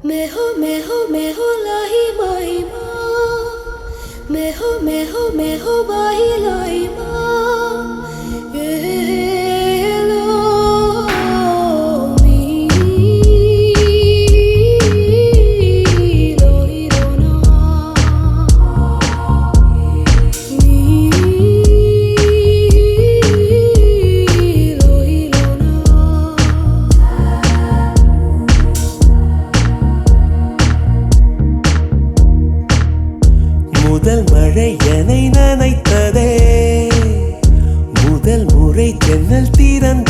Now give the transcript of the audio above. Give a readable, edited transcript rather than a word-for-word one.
मैं हो लाही माही माँ मैं हो बाही लाई माँ ये लो मी लो ही लो ना मी लो ही लो ना முதல் மழை என்னை நனைத்ததே முதல் முறை ஜன்னல் திறந்த